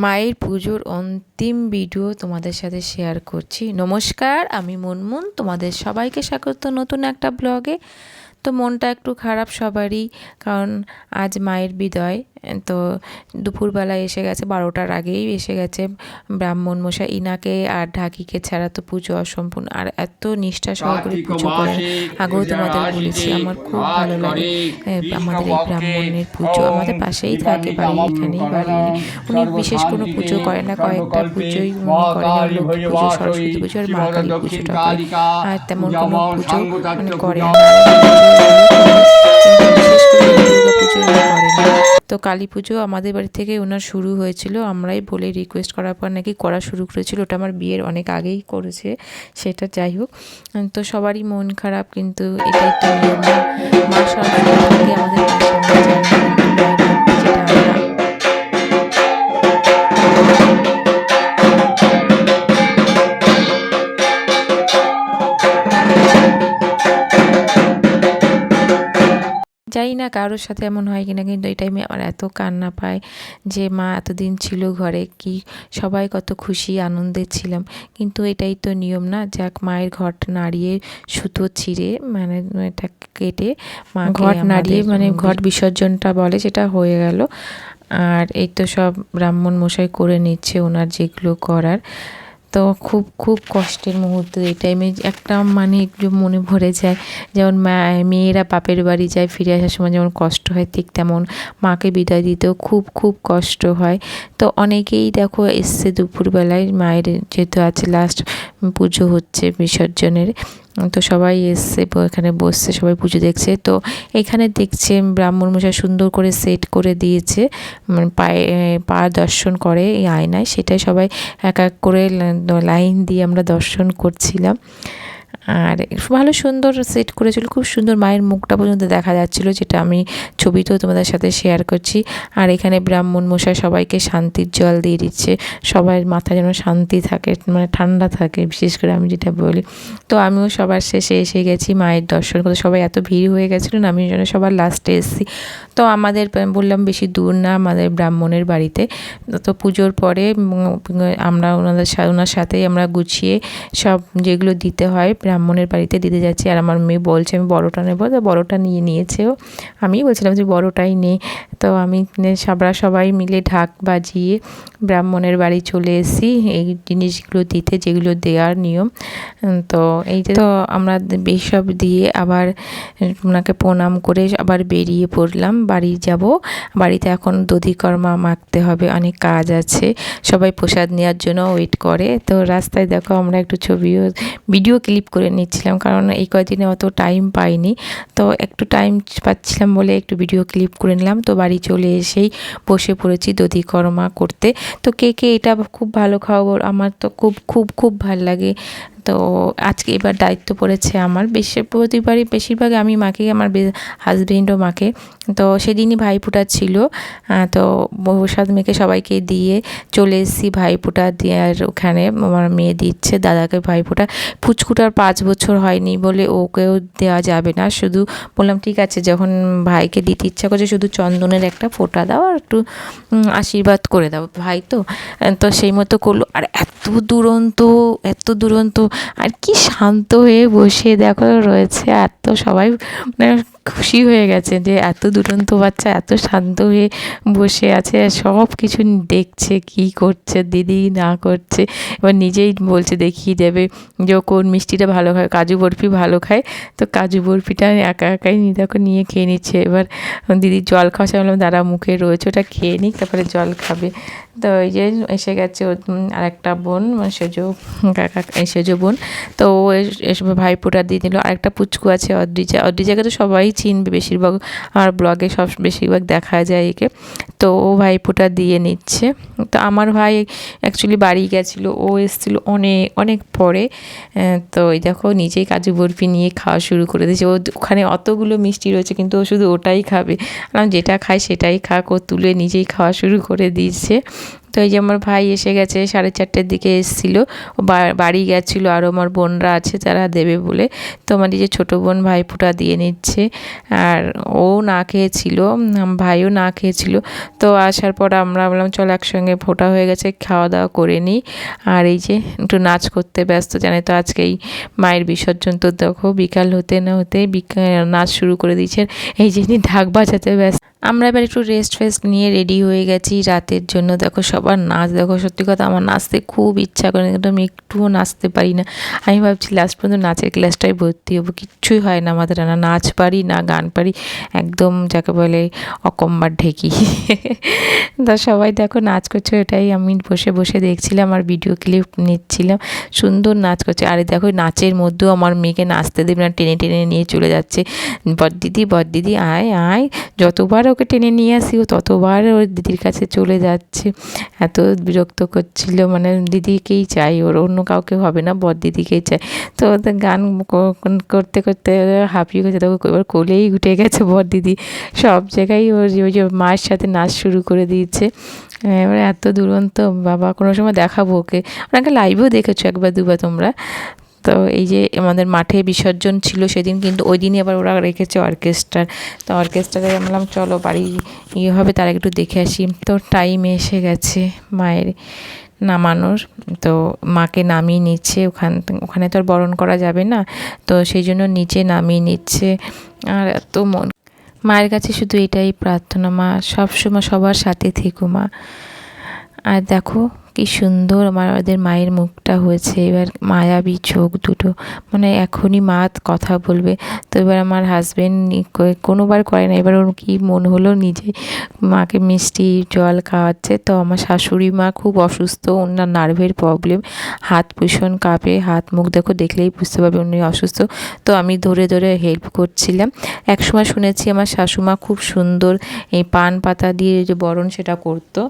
মায়ের পুজোর অন্তিম ভিডিও তোমাদের সাথে শেয়ার করছি। নমস্কার, আমি মুনমুন, তোমাদের সবাইকে স্বাগত নতুন একটা ব্লগে। তো মনটা একটু খারাপ সবারই, কারণ আজ মায়ের বিদায়। তো দুপুরবেলায় এসে গেছে, 12টার আগেই এসে গেছে ব্রাহ্মণ মশাই। ইনাকে আর ঢাকিকে ছাড়া তো পুজো অসম্পূর্ণ। আর এত নিষ্ঠা সহকারে পুজো করেন, আগেও তোমাদের বলেছি, আমার খুব ভালো লাগে আমাদের এই ব্রাহ্মণের পুজো। আমাদের পাশেই থাকে, বাড়ির এখানেই বাড়ি। উনি বিশেষ কোনো পুজো করেন না, কয়েকটা পুজোই উনি করেন, লক্ষ্মী পুজো, সরস্বতী পুজো আর মা কালী পুজোটা করেন। আর তেমন কোনো পুজো মানে করেন না। বিশেষ করে দুর্গা পুজো করেন না। তো কালী পুজো আমাদের বাড়ি থেকে ওনার শুরু হয়েছিল, আমরাই বলে রিকোয়েস্ট করার পর নাকি করা শুরু করেছিল। ওটা আমার বিয়ের অনেক আগেই করেছে, সেটা যাই হোক। তো সবারই মন খারাপ, কিন্তু এটাই তো নিয়ম। মা সবসময় থাকে আমাদের পাশে, আমরা জানি যেটা আমরা জানি না কারোর সাথে এমন হয় কিনা, কিন্তু এই টাইমে আমার এত কান্না পায় যে মা এতদিন ছিল ঘরে, কি সবাই কত খুশি আনন্দে ছিলাম। কিন্তু এটাই তো নিয়ম না। যাক, মায়ের ঘট নাড়িয়ে সুতো ছিঁড়ে মানে এটা কেটে মা ঘট নাড়িয়ে মানে ঘট বিসর্জনটা বলে, সেটা হয়ে গেল। আর এই তো সব ব্রাহ্মণ মশাই করে নিচ্ছে ওনার যেগুলো করার। তো খুব খুব কষ্টের মুহূর্ত এই টাইমে। একটা মানে একটু মনে ভরে যায়, যেমন মেয়েরা বাপের বাড়ি যায়, ফিরে আসার সময় যেমন কষ্ট হয়, ঠিক তেমন মাকে বিদায় দিতেও খুব খুব কষ্ট হয়। তো অনেকেই দেখো এসছে দুপুরবেলায়, মায়ের যেহেতু আছে লাস্ট পুজো হচ্ছে বিসর্জনের, তো সবাই এসছে, এখানে বসছে, সবাই পুজো দেখছে। তো এখানে দেখছে ব্রাহ্মণ মশাই সুন্দর করে সেট করে দিয়েছে, মানে পা দর্শন করে এই আয়নায়, সেটাই সবাই এক এক করে লাইন দিয়ে আমরা দর্শন করছিলাম। আর ভালো সুন্দর সেট করেছিল, খুব সুন্দর, মায়ের মুখটা পর্যন্ত দেখা যাচ্ছিলো, যেটা আমি ছবিতেও তোমাদের সাথে শেয়ার করছি। আর এখানে ব্রাহ্মণ মশাই সবাইকে শান্তির জল দিয়ে দিচ্ছে, সবার মাথা যেন শান্তি থাকে, মানে ঠান্ডা থাকে, বিশেষ করে আমি যেটা বলি। তো আমিও সবার শেষে এসে গেছি মায়ের দর্শন করতে। সবাই এত ভিড় হয়ে গেছিলো না, আমি যেন সবার লাস্টে এসেছি। তো আমাদের বললাম বেশি দূর না, আমাদের ব্রাহ্মণের বাড়িতে। তো পুজোর পরে আমরা ওনার সাথেই আমরা গুছিয়ে সব যেগুলো দিতে হয় ব্রাহ্মণের বাড়িতে দিতে যাচ্ছি। আর আমার মেয়ে বলছে আমি বড়টা নেবো, তো বড়টা নিয়ে নিয়েছেও। আমি বলছিলাম যে বড়টাই নে। তো আমি আমরা সবাই মিলে ঢাক বাজিয়ে ব্রাহ্মণের বাড়ি চলে এসেছি এই জিনিসগুলো দিতে, যেগুলো দেওয়ার নিয়ম। তো এই যে তো আমরা এইসব দিয়ে আবার ওনাকে প্রণাম করে আবার বেরিয়ে পড়লাম, বাড়ি যাব। বাড়িতে এখন দধিকর্মা মাখতে হবে, অনেক কাজ আছে, সবাই প্রসাদ নেওয়ার জন্য ওয়েট করে। তো রাস্তায় দেখো আমরা একটু ভিডিও ক্লিপ করে নিচ্ছিলাম, কারণ এই কয়েকদিনে অত টাইম পাইনি। তো একটু টাইম পাচ্ছিলাম বলে একটু ভিডিও ক্লিপ করে নিলাম। তো বাড়ি চলে এসেই বসে পড়েছি দধিকর্মা করতে। তো কে কে এটা খুব ভালো খাওয়াবো, আমার তো খুব খুব খুব ভালো লাগে। তো আজকে এবার দায়িত্ব পড়েছে আমার, প্রতিবারই বেশিরভাগ আমি মাকে, আমার হাজবেন্ডও মাকে। তো সেদিনই ভাইফোঁটা ছিল, তো প্রসাদ মেখে সবাইকে দিয়ে চলে এসেছি ভাইফোঁটা দেওয়ার ওখানে। আমার মেয়ে দিচ্ছে দাদাকে ভাইফোঁটা। পুচকুটার 5 বছর হয়নি বলে ওকেও দেওয়া যাবে না, শুধু বললাম ঠিক আছে, যখন ভাইকে দিতে ইচ্ছা করছে শুধু চন্দনের একটা ফোঁটা দাও আর একটু আশীর্বাদ করে দাও, ভাই তো। তো সেই মতো করলো। আর এত দুরন্ত আর কি শান্ত হয়ে বসে দেখো রয়েছে। আর তো সবাই মানে খুশি হয়ে গেছে যে এত দুরন্ত বাচ্চা এত শান্ত হয়ে বসে আছে, সব কিছু দেখছে, কি করছে দিদি না করছে। এবার নিজেই বলছে দেখিয়ে দেবে যে ও কোন মিষ্টিটা ভালো খায়, কাজু বরফি ভালো খায়। তো কাজু বরফিটা একা একাই দেখো নিয়ে খেয়ে নিচ্ছে। এবার দিদি জল খাওয়া, বললাম দাঁড়া মুখে রয়েছে, ওটা খেয়ে নিক তারপরে জল খাবে। তো এই যে এসে গেছে আর একটা বোন, সেজ বোন। তো ও এসব ভাইফোঁটা দিয়ে দিল। আরেকটা পুচকু আছে অদ্রিজাকে তো সবাই চিনবে, বেশিরভাগ আমার ব্লগে সব বেশিরভাগ দেখা যায় একে। তো ও ভাইফোঁটা দিয়ে নিচ্ছে। তো আমার ভাই অ্যাকচুয়ালি বাড়ি গেছিলো, ও এসেছিলো অনেক অনেক পরে। তো এই দেখো নিজেই কাজু বরফি নিয়ে খাওয়া শুরু করে দিয়েছে। ওখানে অতগুলো মিষ্টি রয়েছে, কিন্তু ও শুধু ওটাই খাবে। যেটা খায় সেটাই খাক, ও তুলে নিজেই খাওয়া শুরু করে দিয়েছে। তো এই যে আমার ভাই এসে গেছে, 4:30-র দিকে এসেছিলো, বাড়ি গেছিলো, আরও আমার বোনরা আছে যারা দেবে বলে। তো আমার এই যে ছোটো বোন ভাইফোঁটা দিয়ে নিচ্ছে, আর ও না খেয়েছিল, ভাইও না খেয়েছিল। তো আসার পর আমরা বললাম চল একসঙ্গে ফোঁটা হয়ে গেছে, খাওয়া দাওয়া করে নিই। আর এই যে একটু নাচ করতে ব্যস্ত, জানে তো আজকেই মায়ের বিসর্জন। তো দেখো বিকাল হতে না হতে নাচ শুরু করে দিয়েছেন, এই যে ঢাক বাজাতে ব্যস্ত। আমরা এবার একটু রেস্ট ফেস্ট নিয়ে রেডি হয়ে গেছি রাতের জন্য। দেখো সবার নাচ দেখো, সত্যি কথা আমার নাচতে খুব ইচ্ছা করে, কিন্তু আমি একটুও নাচতে পারি না। আমি ভাবছি লাস্ট পর্যন্ত নাচের ক্লাসটাই ভর্তি হবো, কিচ্ছুই হয় না আমাদের, না নাচ পারি না গান পারি, একদম যাকে বলে অকম্মার ঢেকি। তা সবাই দেখো নাচ করছে, এটাই আমি বসে বসে দেখছিলাম আর ভিডিও ক্লিপ নিচ্ছিলাম। সুন্দর নাচ করছে, আর দেখো নাচের মধ্যেও আমার মেয়েকে নাচতে দেবে না, টেনে টেনে নিয়ে চলে যাচ্ছে। বড়দিদি আয় আয়, যতবার ওকে টেনে নিয়ে আসি ও ততবার ওর দিদির কাছে চলে যাচ্ছে। এত বিরক্ত করছিল, মানে দিদিকেই চাই, ওর অন্য কাউকে হবে না, দিদিকেই চাই। তো গান করতে করতে হাঁপিয়ে গেছে, তখন এবার কোলেই উঠে গেছে দিদি, সব জায়গায় ওই যে মায়ের সাথে নাচ শুরু করে দিয়েছে। এবার এত দুরন্ত বাবা, কোনো সময় দেখাবো ওকে, ওনাকে লাইভেও দেখেছো একবার দুবার তোমরা। তো এই যে আমাদের মাঠে বিসর্জন ছিল সেদিন, কিন্তু ওই দিনই আবার ওরা রেখেছে অর্কেস্ট্রার। তো অর্কেস্ট্রারে বললাম চলো বাড়ি হবে তার একটু দেখে আসি। তো টাইম এসে গেছে মায়ের নামানোর, তো মাকে নামিয়ে নিচ্ছে। ওখানে তো আর বরণ করা যাবে না, তো সেই জন্য নিচে নামিয়ে নিচ্ছে। আর এত মায়ের কাছে শুধু এটাই প্রার্থনা, মা সবসময় সবার সাথে থেকো মা। আর দেখো কি সুন্দর আমাদের মায়ের মুখটা হয়েছে, এবার মায়াবী চোখ দুটো, মানে এখনই মা কথা বলবে। তো এবার আমার হাজবেন্ড কোনোবার করে না, এবার ওর কি মন হলো নিজে মাকে মিষ্টি জল খাওয়াচ্ছে। তো আমার শাশুড়ি মা খুব অসুস্থ, ওনার নার্ভের প্রবলেম, হাত ভীষণ কাঁপে, হাত মুখ দেখো দেখলেই বুঝতে পারবে উনি অসুস্থ। তো আমি ধরে ধরে হেল্প করছিলাম। একসময় শুনেছি আমার শাশুমা খুব সুন্দর এই পান পাতা দিয়ে যে বরণ সেটা করতো,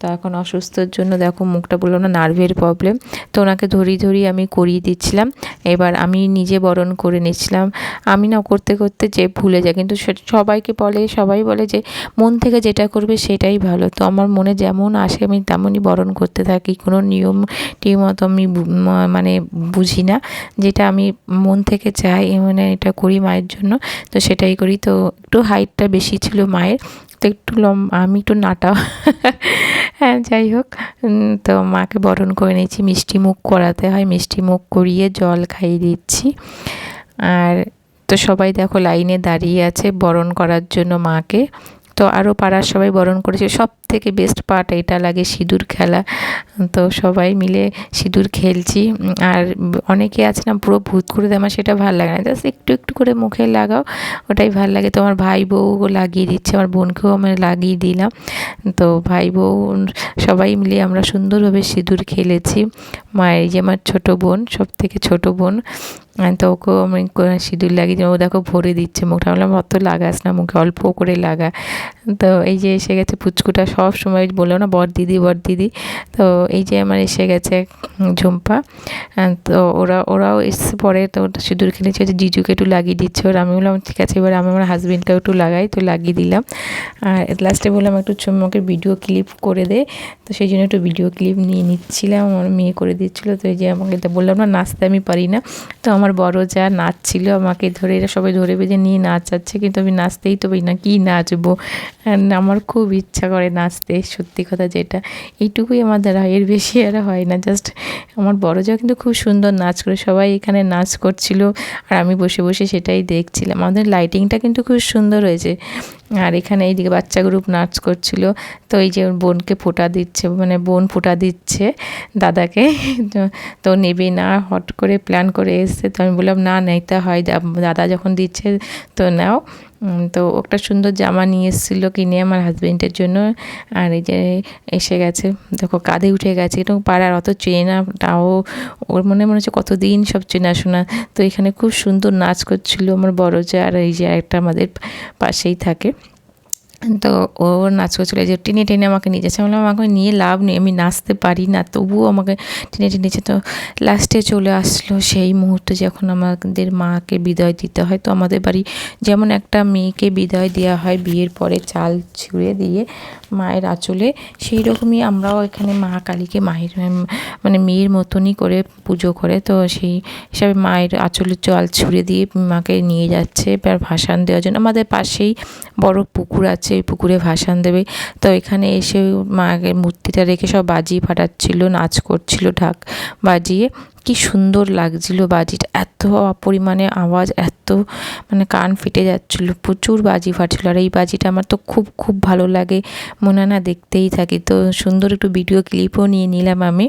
তো এখন অসুস্থর জন্য দেখো মুখটা বললো না, নার্ভের প্রবলেম। তো ওনাকে ধরিয়ে আমি করিয়ে দিচ্ছিলাম, এবার আমি নিজে বরণ করে নিচ্ছিলাম। আমি না করতে করতে যে ভুলে যাই, কিন্তু সবাই বলে যে মন থেকে যেটা করবে সেটাই ভালো। তো আমার মনে যেমন আসে আমি তেমনই বরণ করতে থাকি, কোনো নিয়ম মতো আমি মানে বুঝি না, যেটা আমি মন থেকে চাই মানে এটা করি মায়ের জন্য, তো সেটাই করি। তো একটু হাইটটা বেশি ছিল মায়ের, তো একটু আমি একটু নাটা। হ্যাঁ যাই হোক, তো মাকে বরণ করে নিয়েছি, মিষ্টি মুখ করাতে হয়, মিষ্টি মুখ করিয়ে জল খাইয়ে দিচ্ছি। আর তো সবাই দেখো লাইনে দাঁড়িয়ে আছে বরণ করার জন্য মাকে। তো আরও পাড়ার সবাই বরণ করেছে। সব থেকে বেস্ট পার্ট এটা লাগে সিঁদুর খেলা, তো সবাই মিলে সিঁদুর খেলছি। আর অনেকে আছে না পুরো ভূত করে দেয়, আমার সেটা ভালো লাগে না, জাস্ট একটু একটু করে মুখে লাগাও, ওটাই ভালো লাগে। তো আমার ভাই বউ লাগিয়ে দিচ্ছে, আমার বোনকেও আমি লাগিয়ে দিলাম। তো ভাই বউ সবাই মিলে আমরা সুন্দরভাবে সিঁদুর খেলেছি। মায়ের যে আমার ছোটো বোন, সব থেকে ছোটো বোন, তো ওকেও আমি সিঁদুর লাগিয়ে দিই। ও দেখো ভরে দিচ্ছে মুখটা, বললাম অত লাগাস না মুখে, অল্প করে লাগা। তো এই যে এসে গেছে পুচকুটা, সব সময় বললো না বড়দিদি। তো এই যে আমার এসে গেছে ঝুম্পা। তো ওরাও এসে পরে, তো সিঁদুর খেলেছে, যে জিজুকে একটু লাগিয়ে দিচ্ছে ওরা। আমি বললাম ঠিক আছে, এবার আমি আমার হাজবেন্ডকেও একটু লাগাই, তো লাগিয়ে দিলাম। আর লাস্টে বললাম একটু চুম্বকের ভিডিও ক্লিপ করে দে, তো সেই জন্য একটু ভিডিও ক্লিপ নিয়ে নিচ্ছিলাম, আমার মেয়ে করে দিচ্ছিলো। তো এই যে আমাকে তো বললাম না নাচতে আমি পারি না, তো আমার বড় যা নাচছিল আমাকে ধরে, এরা সবাই ধরে বেঁধে নিয়ে নাচাচ্ছে, কিন্তু আমি নাচতেই তো পারি না, কী নাচবো। আমার খুব ইচ্ছা করে নাচতে, সত্যি কথা যেটা, এইটুকুই আমার দ্বারা, এর বেশি আর হয় না। জাস্ট আমার বড় যা কিন্তু খুব সুন্দর নাচ করে, সবাই এখানে নাচ করছিল আর আমি বসে বসে সেটাই দেখছিলাম। আমাদের লাইটিংটা কিন্তু খুব সুন্দর হয়েছে। আর এখানে এইদিকে বাচ্চা গ্রুপ নাচ করছিল। তো এই যে বোনকে ফোঁটা দিচ্ছে, মানে বোন ফোঁটা দিচ্ছে দাদাকে, তো নেবে না, হট করে প্ল্যান করে এসছে। তো আমি বললাম না নিতে হয়, দাদা যখন দিচ্ছে তো নাও। তো একটা সুন্দর জামা নিয়ে এসেছিলো কিনে আমার হাজবেন্ডের জন্য। আর এই যে এসে গেছে, দেখো কাঁধে উঠে গেছে, কিন্তু পাড়ার অত চেনা, তাও ওর মনে হচ্ছে কতদিন সব চেনাশোনা। তো এখানে খুব সুন্দর নাচ করছিল আমার বড় যা, আর এই যে একটা আমাদের পাশেই থাকে, তো ও নাচ করছিল, যে টেনে টেনে আমাকে নিয়ে যাচ্ছে। বললাম আমাকে নিয়ে লাভ নেই, আমি নাচতে পারি না, তবুও আমাকে টেনে টেনেছে। তো লাস্টে চলে আসলো সেই মুহূর্তে যখন আমাদের মাকে বিদায় দিতে হয়। তো আমাদের বাড়ি যেমন একটা মেয়েকে বিদায় দেওয়া হয় বিয়ের পরে চাল ছুঁড়ে দিয়ে, মায়ের আঁচলে, সেই রকমই আমরাও এখানে মা কালীকে মায়ের মানে মেয়ের মতনই করে পুজো করে। তো সেই হিসাবে মায়ের আঁচলে জল ছুঁড়ে দিয়ে মাকে নিয়ে যাচ্ছে এবার ভাসান দেওয়ার জন্য। আমাদের পাশেই বড় পুকুর আছে, ওই পুকুরে ভাসান দেবে। তো এখানে এসে মায়ের মূর্তিটা রেখে সব বাজি ফাটাচ্ছিল, নাচ করছিল ঢাক বাজিয়ে। কি সুন্দর লাগছিল বাজিটা, এত পরিমাণে আওয়াজ, এত মানে কান ফেটে যাচ্ছিল, প্রচুর বাজি ফাটছিল। আর এই বাজিটা আমার তো খুব খুব ভালো লাগে, মনে হয় না দেখতেই থাকি। তো সুন্দর একটু ভিডিও ক্লিপও নিয়ে নিলাম আমি।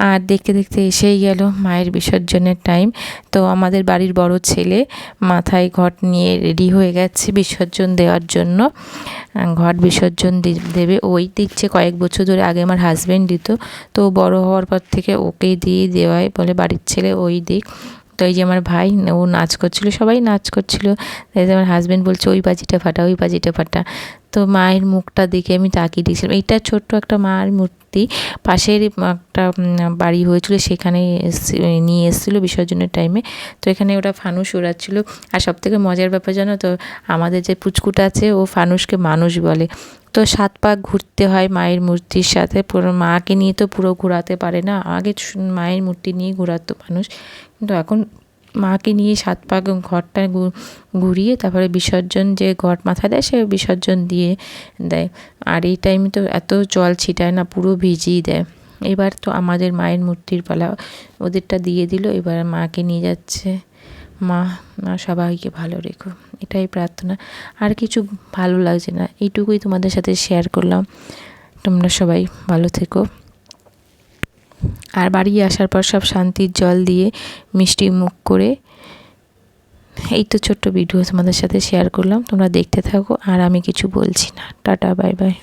আর দেখতে দেখতে এসেই গেল মায়ের বিসর্জনের টাইম। তো আমাদের বাড়ির বড় ছেলে মাথায় ঘট নিয়ে রেডি হয়ে গেছে বিসর্জন দেওয়ার জন্য। ঘট বিসর্জন দেবে, ওই দিচ্ছে কয়েক বছর ধরে, আগে আমার হাজব্যান্ড দিত, তো বড় হওয়ার পর থেকে ওকেই দিয়ে দেওয়ায় বলে বাড়ির ছেলে ওই দিক। তো এই যে আমার ভাই, ও নাচ করছিল, সবাই নাচ করছিল। তাই আমার হাজব্যান্ড বলছে ওই বাজিটা ফাটা, ওই বাজিটা ফাটা। তো মায়ের মুখটা দেখে আমি তাকিয়ে দিয়েছিলাম। এইটা ছোট্ট একটা মায়ের মূর্তি, পাশের একটা বাড়ি হয়েছিল, সেখানে নিয়ে এসেছিলো বিসর্জনের টাইমে। তো এখানে ওটা ফানুস ওড়াচ্ছিল। আর সবথেকে মজার ব্যাপার জানো তো, আমাদের যে পুচকুটা আছে ও ফানুসকে মানুষ বলে। তো 7 পাক ঘুরতে হয় মায়ের মূর্তির সাথে, পুরো মাকে নিয়ে তো পুরো ঘোরাতে পারে না, আগে মায়ের মূর্তি নিয়ে ঘোরাতো মানুষ, কিন্তু এখন মাকে নিয়ে 7 পাক ঘরটা ঘুরিয়ে তারপরে বিসর্জন, যে ঘট মাথায় দেয় সে বিসর্জন দিয়ে দেয়। আর এই টাইমে তো এত জল ছিটায় না, পুরো ভিজিয়ে দেয়। এবার তো আমাদের মায়ের মূর্তির পালা, ওদেরটা দিয়ে দিল, এবার মাকে নিয়ে যাচ্ছে। মা সবাইকে ভালো রেখো, এটাই প্রার্থনা, আর কিছু ভালো লাগছে না। এইটুকুই তোমাদের সাথে শেয়ার করলাম। তোমরা সবাই ভালো থেকো। আর বাড়ি আসার পর সব শান্তির জল দিয়ে মিষ্টি মুখ করে, এই তো ছোট্ট ভিডিও তোমাদের সাথে শেয়ার করলাম। তোমরা দেখতে থাকো, আর আমি কিছু বলছি না। Tata, bye bye.